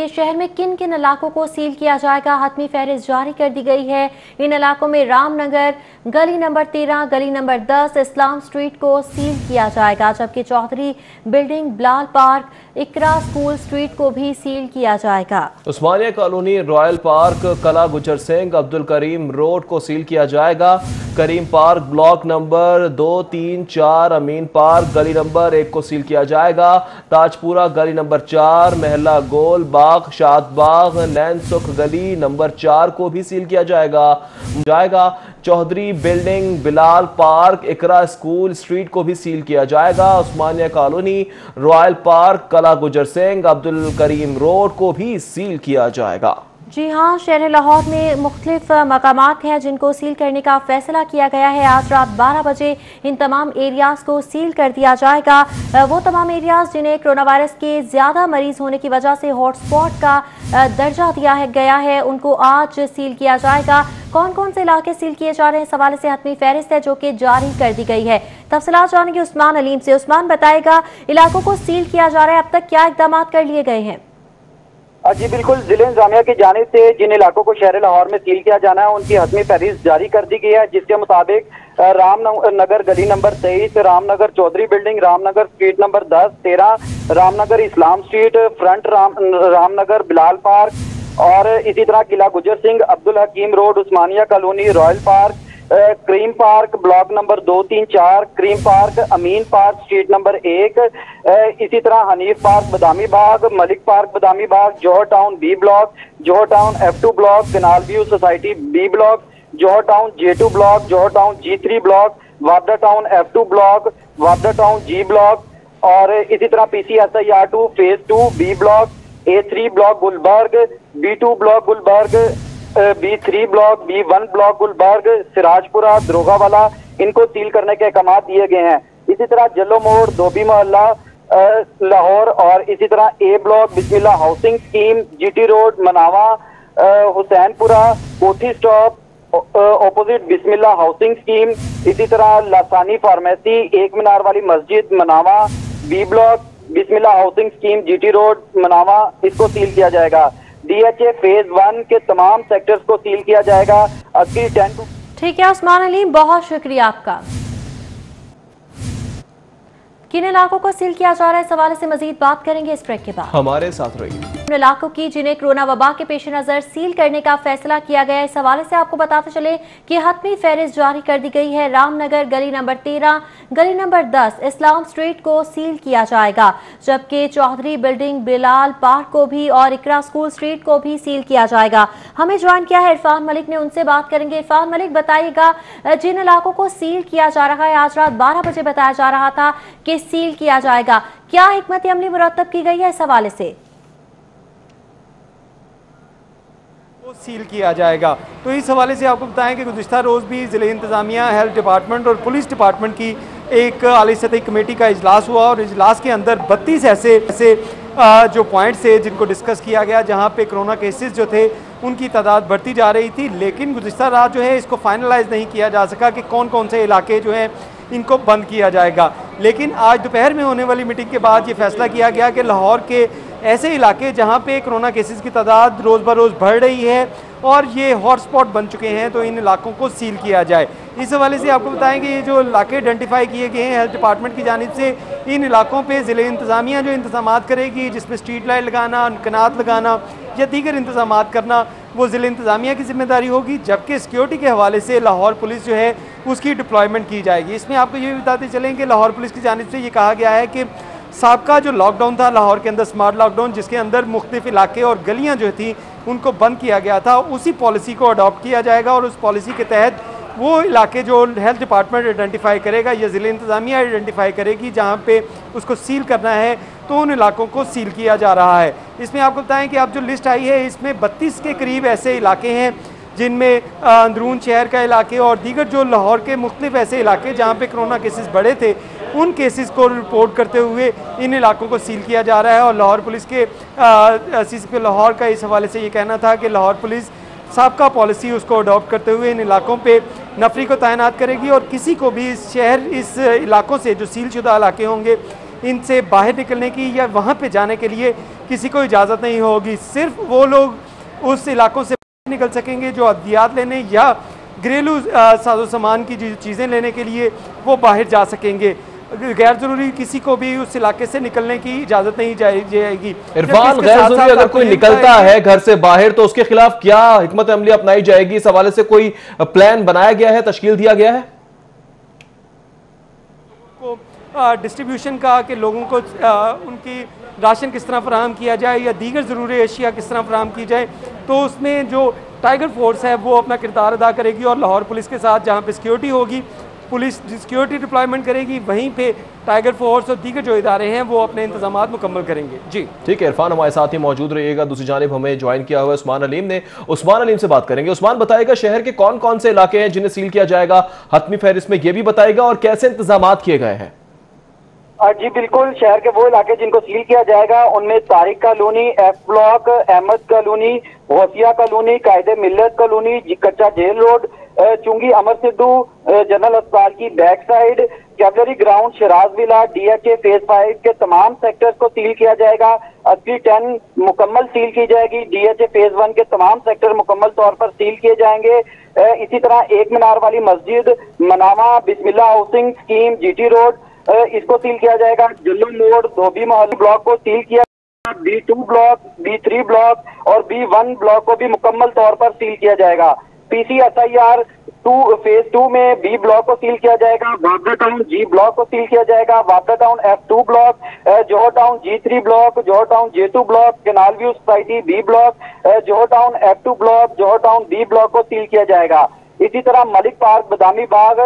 शहर में किन किन इलाकों को सील किया जाएगा, हतमी फहरिस्त जारी कर दी गई है। इन इलाकों में रामनगर, गली नंबर 13, गली नंबर 10, इस्लाम स्ट्रीट को सील किया जाएगा, जबकि चौधरी बिल्डिंग, बिलाल पार्क, इकरा स्कूल स्ट्रीट को भी सील किया जाएगा। उस्मानिया कॉलोनी, रॉयल पार्क, कला गुजर सिंह, अब्दुल करीम रोड को सील किया जाएगा। करीम पार्क, ब्लॉक नंबर 2, 3, 4, अमीन पार्क, गली नंबर 1 को सील किया जाएगा। ताजपुरा, गली नंबर 4, महला गोल बाग, शाद बाग, नैन सुख गली नंबर 4 को भी सील किया जाएगा। चौधरी बिल्डिंग, बिलाल पार्क, इकरा स्कूल स्ट्रीट को भी सील किया जाएगा। उस्मानिया कॉलोनी, रॉयल पार्क, कला गुजर सिंह, अब्दुल करीम रोड को भी सील किया जाएगा। जी हाँ, शहर लाहौर में मुख्तलिफ मकामात हैं जिनको सील करने का फैसला किया गया है। आज रात 12 बजे इन तमाम एरियाज को सील कर दिया जाएगा। वो तमाम एरियाज जिन्हें कोरोना वायरस के ज़्यादा मरीज होने की वजह से हॉटस्पॉट का दर्जा दिया गया है, उनको आज सील किया जाएगा। कौन कौन से इलाके सील किए जा रहे हैं, इस हवाले से हतमी फहरिस्त है जो कि जारी कर दी गई है। तफसीलात जानेंगे उस्मान अलीम से। उस्मान, बताएगा इलाकों को सील किया जा रहा है, अब तक क्या इकदाम कर लिए गए हैं? जी बिल्कुल, जिले इंतजामिया की जानिब से जिन इलाकों को शहर लाहौर में सील किया जाना है उनकी हतमी फहरिस्त जारी कर दी गई है, जिसके मुताबिक रामनगर गली number 23, Ramnagar Chaudhary building, Ramnagar street number 10, 13, Ramnagar Islam street, front Ramnagar, Bilal park और इसी तरह Qila Gujar Singh, Abdul Hakim road, Usmania colony, royal park, cream park, block number 2, 3, 4, cream park, Amin park street number 1, इसी तरह Hanif park Badami Bagh, Malik park Badami Bagh, Johar town B block, Johar town F2 block, canal view society B block, Johar town J2 block, Johar town G3 block, Wapda town F2 block, Wapda town G block और इसी तरह PCSIR2 phase 2 B block, A3 block Gulberg, B2 block Gulberg, B3 block, B1 block Gulberg, Sirajpura, Darogawala, इनको seal करने के अहकाम दिए गए हैं। इसी तरह जल्लो मोड़, धोबी मोहल्ला लाहौर और इसी तरह A block, Bismillah housing scheme, GT road मनावा, हुसैनपुरा, कोठी स्टॉप ऑपोजिट बिस्मिल्लाह हाउसिंग स्कीम, इसी तरह लासानी फार्मेसी, एक मीनार वाली मस्जिद मनावा, B ब्लॉक, बिस्मिल्लाह हाउसिंग स्कीम, GT रोड मनावा, इसको सील किया जाएगा। DHA फेज 1 के तमाम सेक्टर्स को सील किया जाएगा। अगली 10 ठीक है उस्मान अली, बहुत शुक्रिया आपका। किन इलाकों को सील किया जा रहा है, इस हवाले से मजीद बात करेंगे इस ब्रेक के बाद। हमारे साथ रहिए। उन इलाकों की जिन्हें कोरोना वबा के पेश नजर सील करने का फैसला किया गया, इस हवाले से आपको बताते चले कि हतमी फहरिस्त जारी कर दी गई है। रामनगर, गली नंबर 13, गली नंबर 10, इस्लाम स्ट्रीट को सील किया जाएगा, जबकि चौधरी बिल्डिंग, बिलाल पार्क को भी और इकरा स्कूल स्ट्रीट को भी सील किया जाएगा। हमें ज्वाइन किया है इरफान मलिक ने, उनसे बात करेंगे। इरफान मलिक, बताइएगा जिन इलाकों को सील किया जा रहा है, आज रात 12 बजे बताया जा रहा था कि सील किया जाएगा, क्या हिकमत अमली मुरतब की गई है इस हवाले से? सील किया जाएगा, तो इस हवाले से आपको बताएं कि गुज़िश्ता रोज़ भी ज़िले इंतज़ामिया, हेल्थ डिपार्टमेंट और पुलिस डिपार्टमेंट की एक आली सतही कमेटी का इजलास हुआ और इजलास के अंदर 32 ऐसे जो पॉइंट्स थे जिनको डिस्कस किया गया, जहां पे कोरोना केसेस जो थे उनकी तादाद बढ़ती जा रही थी, लेकिन गुज़िश्ता रात जो है इसको फाइनलाइज नहीं किया जा सका कि कौन कौन से इलाके जो हैं इनको बंद किया जाएगा। लेकिन आज दोपहर में होने वाली मीटिंग के बाद ये फैसला किया गया कि लाहौर के ऐसे इलाके जहां पे कोरोना केसेस की तादाद रोज़ ब रोज़ बढ़ रही है और ये हॉटस्पॉट बन चुके हैं, तो इन इलाकों को सील किया जाए। इस हवाले से आपको बताएं कि ये जो इलाके आइडेंटिफाई किए गए हैं हेल्थ डिपार्टमेंट की जानिब से, इन इलाकों पे ज़िले इंतज़ामिया जो इंतजाम करेगी, जिसमें स्ट्रीट लाइट लगाना, कनात लगाना या दीगर इंतजाम करना, वो ज़िले इंतजामिया की जिम्मेदारी होगी, जबकि सिक्योरिटी के हवाले से लाहौर पुलिस जो है उसकी डिप्लॉयमेंट की जाएगी। इसमें आपको ये भी बताते चलें कि लाहौर पुलिस की जानिब से ये कहा गया है कि साबका जो लॉकडाउन था लाहौर के अंदर, स्मार्ट लॉकडाउन, जिसके अंदर मुख्तलिफ इलाके और गलियां जो थी उनको बंद किया गया था, उसी पॉलिसी को अडॉप्ट किया जाएगा और उस पॉलिसी के तहत वो इलाके जो हेल्थ डिपार्टमेंट आइडेंटिफाई करेगा या ज़िले इंतज़ामिया आइडेंटिफाई करेगी जहाँ पे उसको सील करना है, तो उन इलाकों को सील किया जा रहा है। इसमें आपको बताएं कि अब जो लिस्ट आई है इसमें 32 के करीब ऐसे इलाके हैं जिनमें अंदरून शहर का इलाके और दीगर जो लाहौर के मुख्तलिफ ऐसे इलाके जहाँ पे कोरोना केसेस बढ़े थे, उन केसेस को रिपोर्ट करते हुए इन इलाकों को सील किया जा रहा है। और लाहौर पुलिस के CCP लाहौर का इस हवाले से ये कहना था कि लाहौर पुलिस साबका पॉलिसी उसको अडॉप्ट करते हुए इन इलाकों पे नफरी को तैनात करेगी और किसी को भी इस इलाकों से जो सील शुदा इलाके होंगे इनसे बाहर निकलने की या वहाँ पे जाने के लिए किसी को इजाज़त नहीं होगी। सिर्फ वो लोग उस इलाकों से निकल सकेंगे जो अद्वियात लेने या घरेलू साजो सामान की चीज़ें लेने के लिए वो बाहर जा सकेंगे। गैर जरूरी किसी को भी उस इलाके से निकलने की इजाजत नहीं जाएगी। इरफान, गैर जरूरी अगर कोई निकलता है घर से बाहर तो उसके खिलाफ क्या हिकमत अमली अपनाई जाएगी? इस हवाले से कोई प्लान बनाया गया है, तश्कील दिया गया है? डिस्ट्रीब्यूशन का कि लोगों को उनकी राशन किस तरह फराहम किया जाए या दीगर ज़रूरी अशिया किस तरह फराहम की जाए, तो उसमें जो टाइगर फोर्स है वो अपना किरदार अदा करेगी और लाहौर पुलिस के साथ जहाँ पे सिक्योरिटी होगी, पुलिस सिक्योरिटी डिप्लॉयमेंट करेगी, वहीं पे टाइगर फोर्स और दीगर जो इदारे हैं वो अपने इंतजामात मुकम्मल करेंगे। जी ठीक है इरफान, हमारे साथ ही मौजूद रहिएगा। दूसरी जानिब हमें ज्वाइन किया हुआ है उस्मान अलीम ने। उस्मान अलीम से बात करेंगे। उस्मान, बताएगा शहर के कौन कौन से इलाके हैं जिन्हें सील किया जाएगा हतमी फहरिस्त में, ये भी बताएगा और कैसे इंतजाम किए गए हैं? जी बिल्कुल, शहर के वो इलाके जिनको सील किया जाएगा उनमें Tariq Colony, F Block, Ahmad Colony, Gausia Colony, Quaide Millat colony, कच्चा जेल रोड, चुंगी अमर सिद्धू जनरल अस्पताल की back side, cavalry ground, Shiraz villa, DHA phase 5 के तमाम सेक्टर्स को सील किया जाएगा। अस्सी 10 मुकम्मल सील की जाएगी। DHA फेज 1 के तमाम सेक्टर मुकम्मल तौर पर सील किए जाएंगे। इसी तरह एक मीनार वाली मस्जिद, मनामा, बिस्मिल्लाह हाउसिंग स्कीम, GT रोड, इसको सील किया जाएगा। जुल्लू मोड़, धोबी मोहल्ला ब्लॉक को सील किया, B2 ब्लॉक, B3 ब्लॉक और B1 ब्लॉक को भी मुकम्मल तौर पर सील किया जाएगा। PCSIR 2 फेज 2 में B ब्लॉक को सील किया जाएगा। वापडा टाउन G ब्लॉक को सील किया जाएगा। Wapda town F2 block, Johar town G3 block, Johar town J2 block, canal view society B block, Johar town F2 block, Johar town B block को सील किया जाएगा। इसी तरह मलिक पार्क बदामी बाग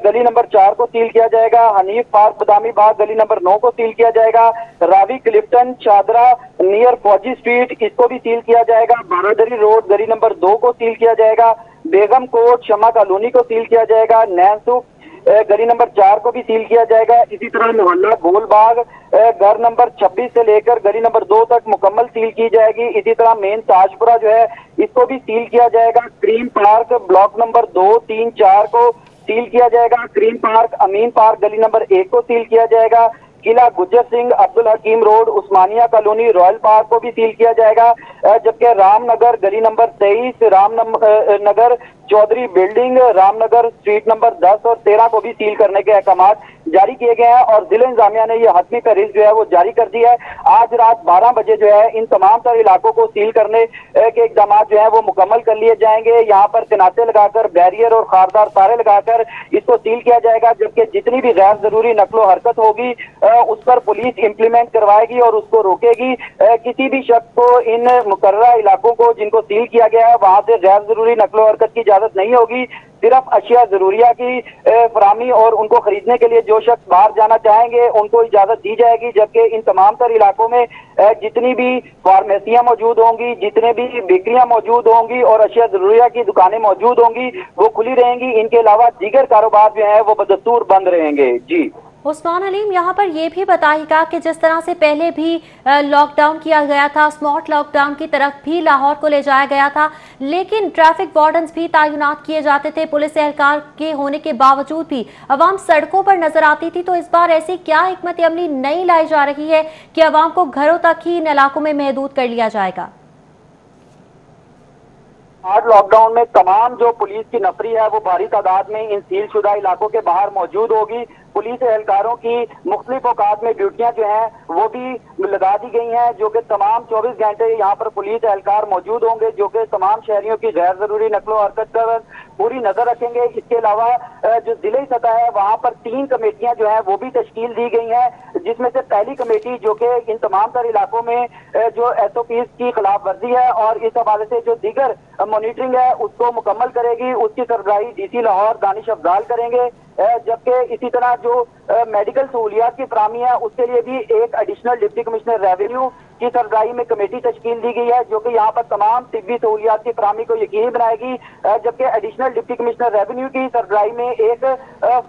गली नंबर 4 को सील किया जाएगा। हनीफ पार्क बदामी बाग गली नंबर 9 को सील किया जाएगा। रावी क्लिफ्टन चादरा नियर फौजी स्ट्रीट, इसको भी सील किया जाएगा। बारादरी रोड गली नंबर 2 को सील किया जाएगा। बेगम कोट शमा कॉलोनी को सील किया जाएगा। नैनसुख गली नंबर 4 को भी सील किया जाएगा। इसी तरह मोहल्ला गोलबाग घर नंबर 26 से लेकर गली नंबर 2 तक मुकम्मल सील की जाएगी। इसी तरह मेन ताजपुरा जो है इसको भी सील किया जाएगा। क्रीम पार्क ब्लॉक नंबर 2, 3, 4 को सील किया जाएगा। क्रीम पार्क, अमीन पार्क गली नंबर 1 को सील किया जाएगा। Qila Gujjar Singh Abdul Hakim road, Usmania colony, royal Park को भी सील किया जाएगा। जबकि रामनगर गली number 23, Ramnagar Chaudhary building, Ramnagar street number 10 और 13 को भी सील करने के अहकाम जारी किए गए हैं और जिला इंतजामिया ने यह हतमी फहरिस्त जो है वो जारी कर दी है। आज रात 12 बजे जो है इन तमाम तर इलाकों को सील करने के इकदाम जो है वो मुकम्मल कर लिए जाएंगे। यहाँ पर तनाते लगाकर, बैरियर और खारदार तारे लगाकर इसको सील किया जाएगा। जबकि जितनी भी गैर जरूरी नकलो हरकत होगी उस पर पुलिस इंप्लीमेंट करवाएगी और उसको रोकेगी। किसी भी शख्स को इन मुकर्ररा इलाकों को जिनको सील किया गया है वहां से गैर जरूरी नकलो हरकत की इजाजत नहीं होगी। सिर्फ अशिया जरूरिया की फरामी और उनको खरीदने के लिए जो शख्स बाहर जाना चाहेंगे उनको इजाजत दी जाएगी। जबकि इन तमाम तर इलाकों में जितनी भी फार्मेसियां मौजूद होंगी, जितने भी बेकरियां मौजूद होंगी और अशिया जरूरिया की दुकानें मौजूद होंगी वो खुली रहेंगी। इनके अलावा दीगर कारोबार जो है वो बदस्तूर बंद रहेंगे। जी उस्मान अलीम, यहाँ पर यह भी बताइएगा कि जिस तरह से पहले भी लॉकडाउन किया गया था, स्मार्ट लॉकडाउन की तरफ भी लाहौर को ले जाया गया था, लेकिन ट्रैफिक वार्डन्स भी तैनात किए जाते थे। पुलिस एहलकार के होने के बावजूद भी अवाम सड़कों पर नजर आती थी। तो इस बार ऐसी क्या हिकमत अमली नई लाई जा रही है कि अवाम को घरों तक ही इन इलाकों में महदूद कर लिया जाएगा? स्मार्ट लॉकडाउन में तमाम जो पुलिस की नफरी है वो भारी तादाद में इन सील शुदा इलाकों के बाहर मौजूद होगी। पुलिस एहलकारों की मुख्तलिफ औकात में ड्यूटियां जो हैं वो भी लगा दी गई हैं, जो कि तमाम 24 घंटे यहाँ पर पुलिस एहलकार मौजूद होंगे जो कि तमाम शहरियों की गैर जरूरी नकलो हरकत पर पूरी नजर रखेंगे। इसके अलावा जो जिले सतह है वहाँ पर 3 कमेटियां जो है वो भी तश्कील दी गई हैं, जिसमें से पहली कमेटी जो कि इन तमाम तर इलाकों में जो SOPs की खिलाफ वर्जी है और इस हवाले से जो दीगर मॉनिटरिंग है उसको मुकम्मल करेगी, उसकी सरबराही DC लाहौर दानिश अफजाल करेंगे। जबकि इसी तरह जो मेडिकल सहूलियात की फरामी है उसके लिए भी एक एडिशनल डिप्टी कमिश्नर रेवेन्यू की सरबराही में कमेटी तश्कील दी गई है, जो कि यहाँ पर तमाम तिब्बी सहूलियात की फराहमी को यकीनी बनाएगी। जबकि एडिशनल डिप्टी कमिश्नर रेवेन्यू की सरबराही में एक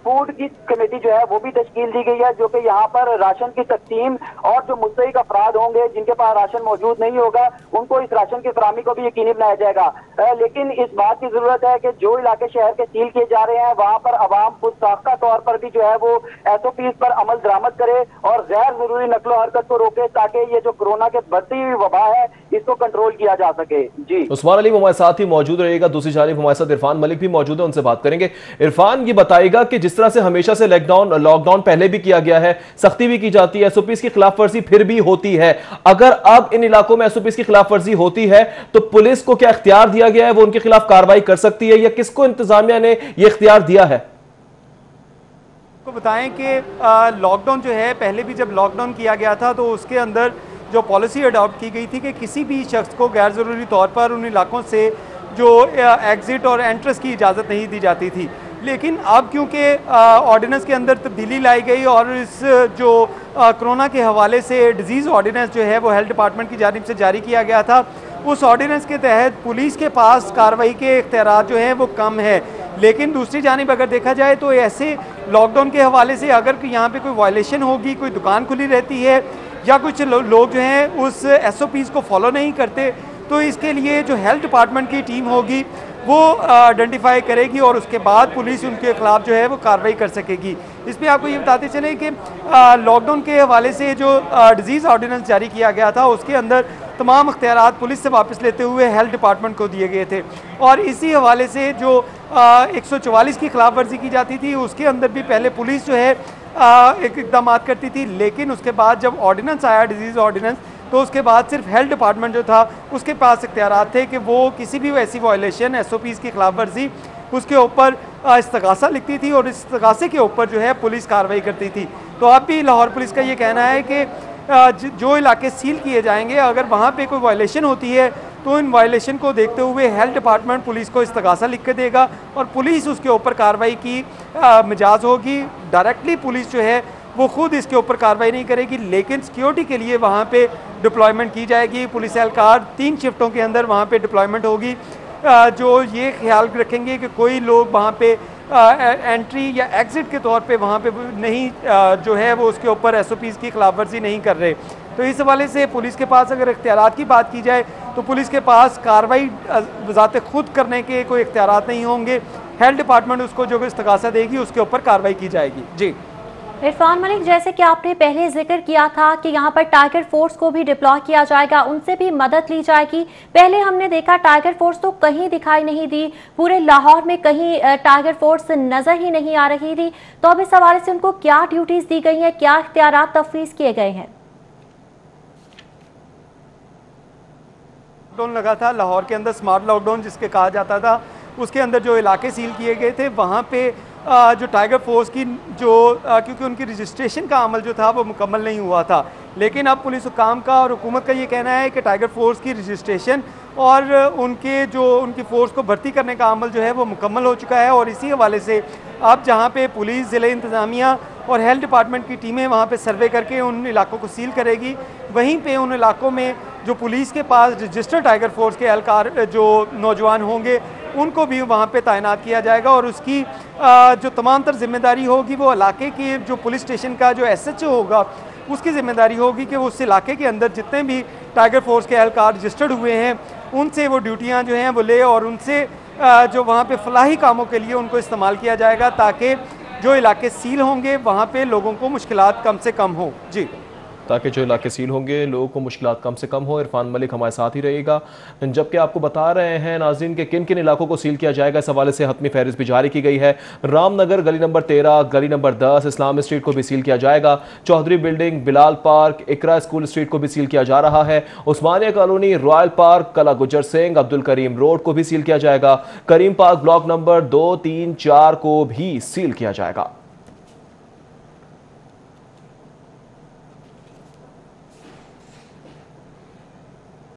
फूड की कमेटी जो है वो भी तश्कील दी गई है, जो कि यहाँ पर राशन की तकसीम और जो मुस्तहिक अफराद होंगे जिनके पास राशन मौजूद नहीं होगा, उनको इस राशन की फराहमी को भी यकीनी बनाया जाएगा। लेकिन इस बात की जरूरत है कि जो इलाके शहर के सील किए जा रहे हैं वहां पर अवाम खुद साख्ता तौर पर भी जो है वो SOPs पर अमल दरामद करे और गैर जरूरी नकलो हरकत को रोके, ताकि ये जो कोरोना के बढ़ती हुई वबा है इसको कंट्रोल किया जा सके। जी उस्मान अली हमारे साथ ही मौजूद रहेगा, दूसरी जानिब हमारे साथ इरफान मलिक भी मौजूद है, उनसे बात करेंगे। इरफान, ये बताएगा कि जिस तरह से हमेशा से लॉकडाउन पहले भी किया गया है, सख्ती भी की जाती है, SOPs की खिलाफ वर्जी फिर भी होती है, अगर अब इन इलाकों में SOPs की खिलाफ वर्जी होती है तो पुलिस को क्या इख्तियार दिया गया है, वो उनके खिलाफ कार्रवाई कर सकती है, या किसको इंतजामिया ने यह इख्तियार दिया है? को बताएं कि लॉकडाउन जो है, पहले भी जब लॉकडाउन किया गया था तो उसके अंदर जो पॉलिसी अडॉप्ट की गई थी कि किसी भी शख्स को गैर ज़रूरी तौर पर उन इलाकों से जो एग्ज़िट और एंट्रेंस की इजाज़त नहीं दी जाती थी। लेकिन अब क्योंकि ऑर्डिनेंस के अंदर तब्दीली लाई गई और इस जो कोरोना के हवाले से डिजीज़ ऑर्डिनेंस जो है वो हेल्थ डिपार्टमेंट की जानिब से जारी किया गया था, उस ऑर्डिनेंस के तहत पुलिस के पास कार्रवाई के इख्तियार जो हैं वो कम है। लेकिन दूसरी जानिब अगर देखा जाए तो ऐसे लॉकडाउन के हवाले से अगर यहाँ पे कोई वायलेशन होगी, कोई दुकान खुली रहती है या कुछ लोग जो हैं उस SOPs को फॉलो नहीं करते, तो इसके लिए जो हेल्थ डिपार्टमेंट की टीम होगी वो आइडेंटिफाई करेगी और उसके बाद पुलिस उनके खिलाफ जो है वो कार्रवाई कर सकेगी। इस पर आपको ये बताते चले कि लॉकडाउन के हवाले से जो डिजीज़ ऑर्डिनेंस जारी किया गया था उसके अंदर तमाम इख्तियारात पुलिस से वापस लेते हुए हेल्थ डिपार्टमेंट को दिए गए थे और इसी हवाले से जो 144 की खिलाफ वर्जी की जाती थी उसके अंदर भी पहले पुलिस जो है एक इकदाम करती थी, लेकिन उसके बाद जब ऑर्डिनेंस आया डिजीज़ ऑर्डिनेंस तो उसके बाद सिर्फ हेल्थ डिपार्टमेंट जो था उसके पास इख्तियारात थे कि वो किसी भी ऐसी वायलेशन SOPs की खिलाफ वर्जी उसके ऊपर इस्तगासा लिखती थी और इस्तगासे के ऊपर जो है पुलिस कार्रवाई करती थी। तो अब भी लाहौर पुलिस का ये कहना है कि जो इलाके सील किए जाएंगे अगर वहाँ पे कोई वायलेशन होती है तो इन वायलेशन को देखते हुए हेल्थ डिपार्टमेंट पुलिस को इस्तगासा लिख के देगा और पुलिस उसके ऊपर कार्रवाई की मिजाज होगी। डायरेक्टली पुलिस जो है वो खुद इसके ऊपर कार्रवाई नहीं करेगी, लेकिन सिक्योरिटी के लिए वहाँ पे डिप्लॉयमेंट की जाएगी। पुलिस एहलकार 3 शिफ्टों के अंदर वहाँ पे डिप्लॉयमेंट होगी, जो ये ख्याल रखेंगे कि कोई लोग वहाँ पे एंट्री या एग्ज़िट के तौर पे वहाँ पे नहीं जो है वो उसके ऊपर SOPs की खिलाफ वर्जी नहीं कर रहे। तो इस हवाले से पुलिस के पास अगर इख्तियारात की बात की जाए तो पुलिस के पास कार्रवाई ज़ाते खुद करने के कोई इख्तियारात नहीं होंगे। हेल्थ डिपार्टमेंट उसको जो इस्तगासा देगी उसके ऊपर कार्रवाई की जाएगी। जी इरफान मलिक, जैसे कि आपने पहले जिक्र किया था कि यहाँ पर टाइगर फोर्स को भी डिप्लॉय किया जाएगा, उनसे भी मदद ली जाएगी। पहले हमने देखा टाइगर फोर्स तो कहीं दिखाई नहीं दी, पूरे लाहौर में कहीं टाइगर फोर्स नजर ही नहीं आ रही थी। तो अब इस हवाले से उनको क्या ड्यूटीज दी गई हैं, क्या इख्तियारात तफवीज़ किए गए हैं? लॉकडाउन लगा था लाहौर के अंदर, स्मार्ट लॉकडाउन जिसके कहा जाता था, उसके अंदर जो इलाके सील किए गए थे वहाँ पे जो टाइगर फोर्स की जो क्योंकि उनकी रजिस्ट्रेशन का अमल जो था वो मुकम्मल नहीं हुआ था, लेकिन अब पुलिस हुकाम का और हुकूमत का ये कहना है कि टाइगर फोर्स की रजिस्ट्रेशन और उनकी फ़ोर्स को भर्ती करने का अमल जो है वो मुकम्मल हो चुका है। और इसी हवाले से अब जहाँ पे पुलिस, ज़िले इंतज़ामिया और हेल्थ डिपार्टमेंट की टीमें वहाँ पे सर्वे करके उन इलाकों को सील करेगी, वहीं पे उन इलाकों में जो पुलिस के पास रजिस्टर्ड टाइगर फोर्स के एहलकार जो नौजवान होंगे उनको भी वहाँ पे तैनात किया जाएगा और उसकी जो तमाम तर जिम्मेदारी होगी वो इलाके की जो पुलिस स्टेशन का जो SHO होगा उसकी जिम्मेदारी होगी कि वो उस इलाके के अंदर जितने भी टाइगर फोर्स के एहलकार रजिस्टर्ड हुए हैं उनसे वो ड्यूटियाँ जो हैं वो ले और उनसे जो वहाँ पे फलाही कामों के लिए उनको इस्तेमाल किया जाएगा ताकि जो इलाके सील होंगे वहाँ पे लोगों को मुश्किलात कम से कम हो। जी, ताकि जो इलाके सील होंगे लोगों को मुश्किलात कम से कम हो। इरफान मलिक हमारे साथ ही रहेगा, जबकि आपको बता रहे हैं नाज़रीन के किन किन इलाकों को सील किया जाएगा। इस हवाले से हतमी फहरिस्त भी जारी की गई है। रामनगर गली नंबर 13, गली नंबर 10, इस्लाम स्ट्रीट को भी सील किया जाएगा। चौधरी बिल्डिंग, बिलाल पार्क, इकरा स्कूल स्ट्रीट को भी सील किया जा रहा है। उस्मानिया कॉलोनी, रॉयल पार्क, कला गुजर सिंह, अब्दुल करीम रोड को भी सील किया जाएगा। करीम पार्क ब्लॉक नंबर 2, 3, 4 को भी सील किया जाएगा।